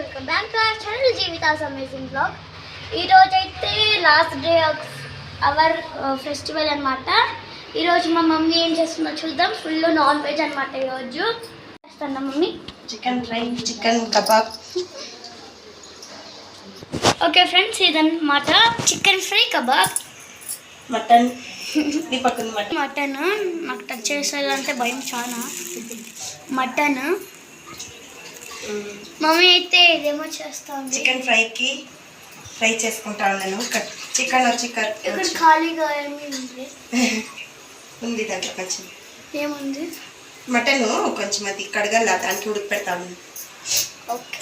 Welcome back to our channel Jeevitha's amazing blog. ఈరోజు అయితే last day of our festival అనమాట. ఈరోజు మా మమ్మీ ఏం చేస్తుందో చూద్దాం. ఫుల్ నాన్ వెజ్ అనమాట. ఈరోజు చేస్తున్నా mummy chicken fry, chicken kebab. Okay friends, ఇదన్నమాట chicken fry, kebab, mutton. Mutton నాకు టచ్ చేసేయాలంటే భయం చాలా. మటన్ మమ్మీ అయితే ఇదేమో చేస్తాను. చికెన్ ఫ్రైకి ఫ్రై చేసుకుంటాను నేను. చికెన్ వచ్చి ఇక్కడ ఖాళీగా ఏమి ఉంది దాంట్లో కొంచెం ఏముంది. మటన్ కొంచెం అది కడగల, దానికి ఉడికి పెడతాను. ఓకే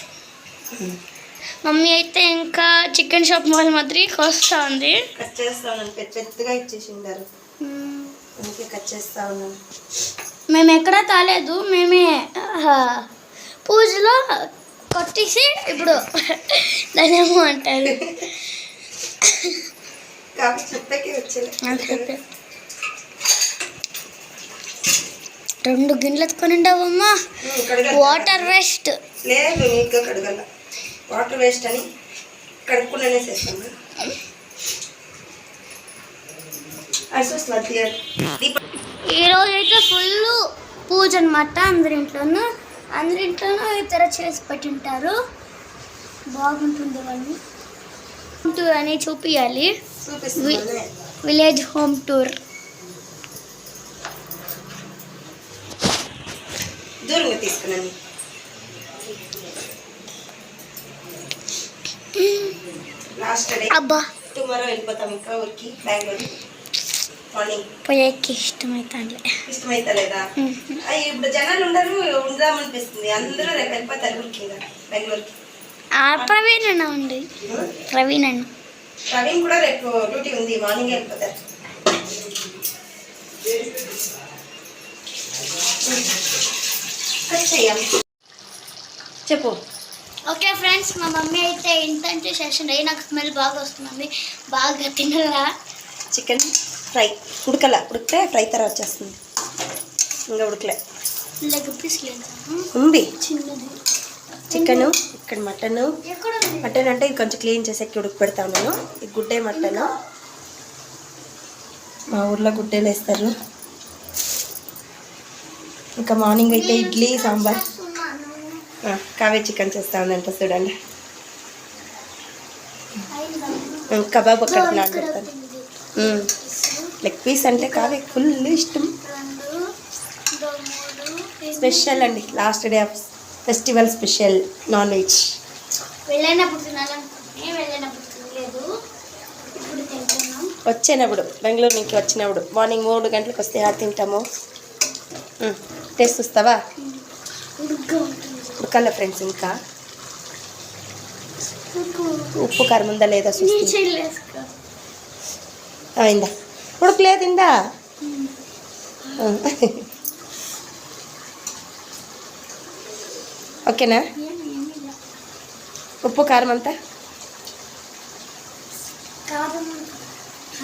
మమ్మీ అయితే ఇంకా చికెన్ షాప్ వాళ్ళ మాదిరి వస్తూ ఉంది. కట్ చేస్తా ఉన్నాను, పెద్దగా ఇచ్చేసిండారు, అందుకే కట్ చేస్తా ఉన్నాను. మేము ఎక్కడా తాలేదు, మేమే పూజలో కొట్టేసి ఇప్పుడు దాని ఏమో అంటారు చెప్పకే వచ్చే. 2 గిన్నెలు ఎత్తుకొని ఉండవమ్మా. వాటర్ వేస్ట్ లేదు, నీట్గా కడగల. వాటర్ వేస్ట్ అని కడుక్కునే చేస్తాను. ఈరోజు అయితే ఫుల్ పూజ అనమాట. అందరింట్లోనూ ఇతర చేసి పెట్టింటారు. బాగుంటుంది. వాళ్ళు హోమ్ టూర్ అని చూపించాలి. Village home tour. దూరంగా తీసుకున్నాను. లాస్ట్ డే అబ్బా, టుమారో వెళ్ళిపోతాం ఇంకా ఊరికి, బెంగళూరు. మార్నింగ్ పోయేకి ఇష్టమైతలేదా? ఇప్పుడు జనాలు ఉండరు, ఉందామనిపిస్తుంది. అందరూ రేపు వెళ్ళిపోతారు ఊరికి, బెంగళూరుకి. ప్రవీణ్ అన్న ఉంది. ప్రవీణ్ కూడా రేపు డ్యూటీ ఉంది, మార్నింగ్ వెళ్ళిపోతారు. చెప్పు. ఓకే ఫ్రెండ్స్, మా మమ్మీ అయితే ఇంత సెషన్ అయ్యి నాకు స్మెల్ బాగా వస్తుంది. బాగా తినరా. చికెన్ ఫ్రై ఉడికితే ఫ్రై తర్వాత వచ్చేస్తుంది. ఇంకా ఉడకలే, లెగ్ పీస్ ఉంది. చిన్నది చికెన్, ఇక్కడ మటన్ అంటే ఇది కొంచెం క్లీన్ చేసేకి ఉడికి పెడతాను నేను. ఇది గుడ్డే మటన్, మా ఊర్లో గుడ్డేలు వేస్తారు. ఇంకా మార్నింగ్ అయితే ఇడ్లీ సాంబార్. కావే చికెన్ చేస్తా ఉందంట చూడండి. కబాబ్ అక్కడ నానబెడతాను. లెగ్ పీస్ అంటే కావే ఫుల్ ఇష్టం. స్పెషల్ అండి, last day of festival special non veg. వచ్చేనప్పుడు బెంగళూరు నుంచి వచ్చినప్పుడు మార్నింగ్ 3 గంటలకు వస్తే ఆడ తింటాము. టేస్ట్ చూస్తావా? ఉడకాల ఫ్రెండ్స్. ఇంకా ఉప్పు కారం ఉందా లేదా చూస్తా. అయిందా? ఉడకలేదిందా? ఓకేనా? ఉప్పు కారం అంతా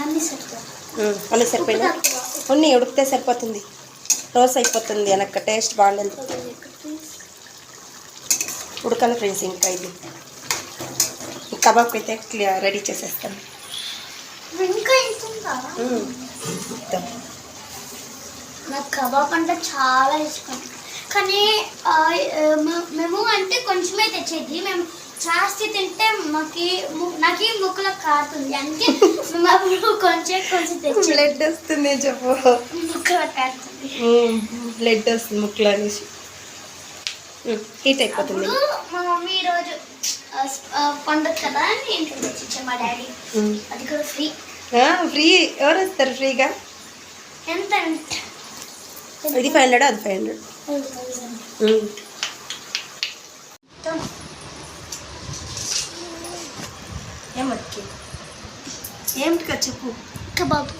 అన్నీ సరిపోయిందా? ఉన్ని ఉడికితే సరిపోతుంది. రోస్ అయిపోతుంది, వెనక టేస్ట్ బాగుండదు. ఉడకాలి ఫ్రెండ్స్. ఇంకా ఇది కబాబ్కి అయితే రెడీ చేసేస్తాను. నాకు కబాబ్ అంటే చాలా ఇష్టం, కానీ మేము అంటే కొంచెమే తెచ్చేది. మేము జాస్తి తింటే నాకు ముక్కులో కారుతుంది, అందుకే మేము అప్పుడు కొంచెం తెచ్చి. బ్లడ్ వస్తుంది చెప్పు. ముక్కులో కారుతుంది, బ్లడ్ వస్తుంది ముక్కులో అనేసి హీట్ అయిపోతుంది. మా మమ్మీ ఈరోజు పండుగ కదా అని ఇంటికి తెచ్చిచ్చాను మా డాడీ. అది కూడా ఫ్రీ. ఎవరు వస్తారు ఫ్రీగా? ఎంత? ఇది 500, అది 500. ఏమిటికా చెప్పు. Kebab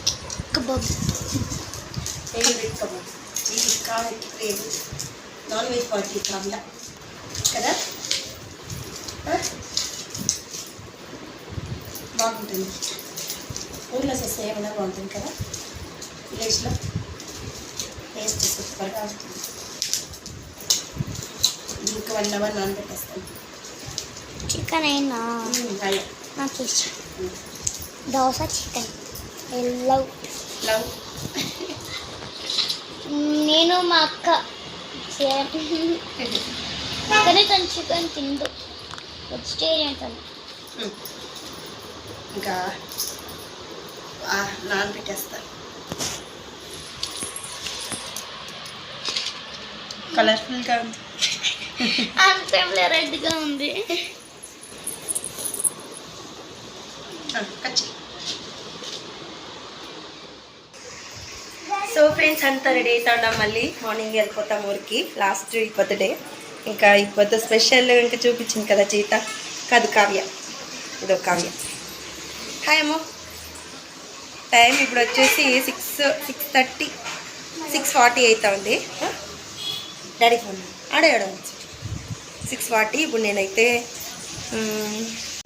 favourite kebab. ఇది కావాలి లేదు, నాన్ వెజ్ పార్టీ కావాలా కదా. బాగుంటుంది. ఊళ్ళో చేస్తే ఏమైనా బాగుంటుంది కదా, విలేజ్లో టేస్ట్ సూపర్గా ఉంటుంది. ఇంకా 1 అవర్ నానబెట్టేస్తాను. చికెన్ అయినా నాకు ఇష్టం. Dosa chicken love. నేను మా అక్క కానీ తను చికెన్ తిండు, వెజిటేరియన్ తను. ఇంకా నానబెట్టేస్తాను. కలర్ఫుల్గా ఉంది, అంతే రెడ్గా ఉంది. సో ఫ్రెండ్స్ అంతా రెడీ అవుతా ఉన్నాం. మళ్ళీ మార్నింగ్ వెళ్ళిపోతాం ఊరికి. లాస్ట్ ఇప్పటి డే ఇంకా ఇప్పుడు స్పెషల్ ఇంకా చూపించింది కదా చీత కాదు కావ్య, ఇదో కావ్య. హాయ్ అమ్మో. టైం ఇప్పుడు వచ్చేసి 6:40 అవుతా ఉంది. డాడీ ఫోన్ ఆడేయడం 6:40. ఇప్పుడు నేనైతే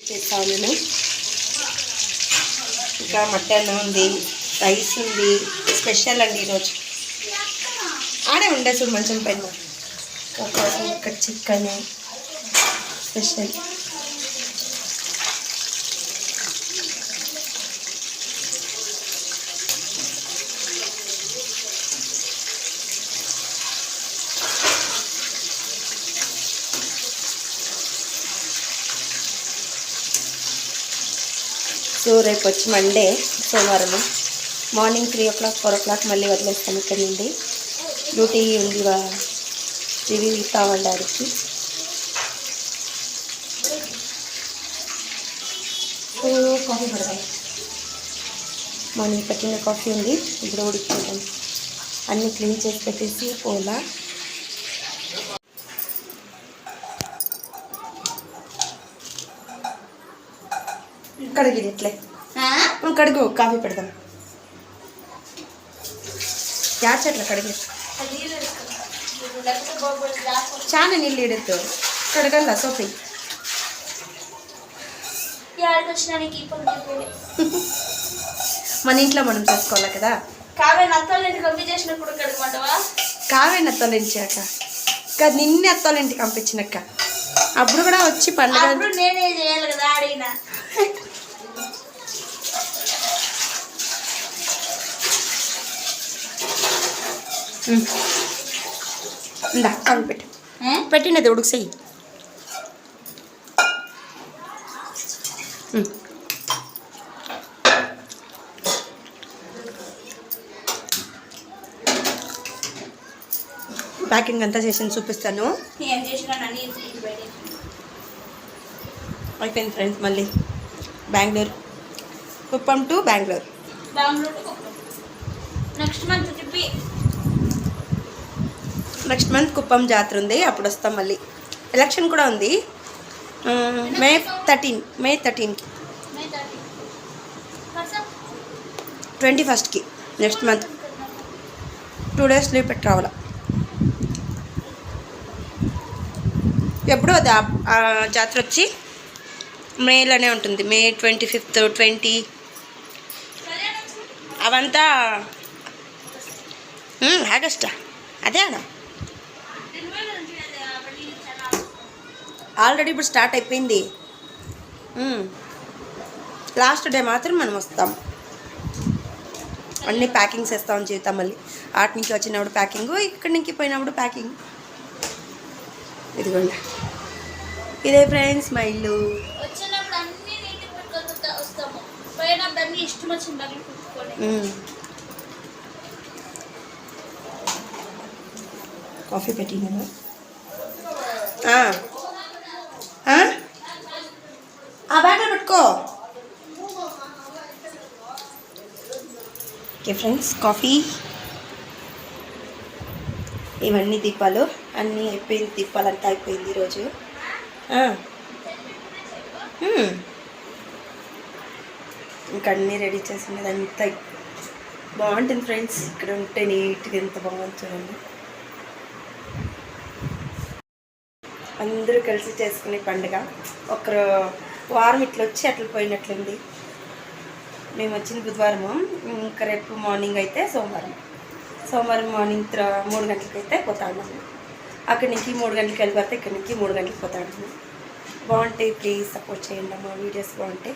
చేస్తా ఉన్నాను. ఇంకా మటన్ ఉంది, రైస్ ఉంది, స్పెషల్ అండి ఈరోజు. ఆడే ఉండే చూడు మంచం పైన. ఇక్కడ చికెన్ స్పెషల్. సో రేపు వచ్చి మండే, సోమవారం మార్నింగ్ 3 o'clock 4 o'clock మళ్ళీ వదిలేస్తాను ఇక్కడ నుండి. డ్యూటీ ఉంది ఇవి కావాలి డాడీకి. సో కాఫీ పడతాయి. మార్నింగ్ పెట్టిన కాఫీ ఉంది, ఇప్పుడు ఉడికిపోతాం. అన్నీ క్లీన్ చేసి పెట్టేసి పోలా. కడిగిది ఎట్లే కడుగు, కాఫీ పెడదాం. యాడ్ చెట్ల కడిగి చాలా నీళ్ళు ఇడద్దు, కడగల సోపి. మన ఇంట్లో మనం చేసుకోవాలి కదా. కావ్య అత్తోళ్ళింటికి పంపించేసినప్పుడు కడగమంటావా? కావ్య అత్తోళ్ళించాక కాదు, నిన్నే అత్తోళ్ళింటికి పంపించినాక అప్పుడు కూడా వచ్చి పండుగ నేనే చేయాలి కదా అడిగినా. ఇందా కాఫీ పెట్టు, పెట్టినది ఉడుకుసేయి. ప్యాకింగ్ అంతా చేసి చూపిస్తాను. అయిపోయింది ఫ్రెండ్స్. మళ్ళీ Bengaluru, Kuppam to Bengaluru. Next month Kuppam జాతర ఉంది, అప్పుడు వస్తాం. మళ్ళీ ఎలక్షన్ కూడా ఉంది. మే 13కి 21st next month 2 days leave పెట్టి రావాలా. ఎప్పుడో అది ఆ జాతర వచ్చి మేలోనే ఉంటుంది. మే 25th 20 అవంతా ఆగస్టా. అదే అన్న ఆల్రెడీ ఇప్పుడు స్టార్ట్ అయిపోయింది. లాస్ట్ డే మాత్రం మనం వస్తాం. అన్నీ ప్యాకింగ్స్ వేస్తామని చెబుతాం. మళ్ళీ ఆట నుంచి వచ్చినప్పుడు ప్యాకింగ్, ఇక్కడి నుంచి పోయినప్పుడు ప్యాకింగ్. ఇదిగోండి, ఇదే ఫ్రెండ్స్ మా ఇల్లు. కాఫీ పెట్టినా ఆ బ్యాటర్ పెట్టుకో. Okay friends, coffee. ఇవన్నీ దీపాలు అన్నీ అయిపోయింది, దీపాలంతా అయిపోయింది ఈరోజు. ఇంకా అన్నీ రెడీ చేసినది అంతా బాగుంటుంది ఫ్రెండ్స్. ఇక్కడ ఉంటే నీట్గా ఎంత బాగుంది చూడండి. అందరూ కలిసి చేసుకునే పండుగ. ఒకరు వారం ఇట్లా వచ్చి అట్లా పోయినట్లుంది. మేము వచ్చింది బుధవారము, ఇంకా రేపు మార్నింగ్ అయితే సోమవారం మార్నింగ్ 3 గంటలకి అయితే పోతా ఉన్నాము. అక్కడి నుంచి 3 గంటలకు వెళ్ళిపోతే ఇక్కడి నుంచి 3 గంటలకు పోతా ఉన్నాము. బాగుంటాయి. ప్లీజ్ సపోర్ట్ చేయండి, మా వీడియోస్ బాగుంటాయి.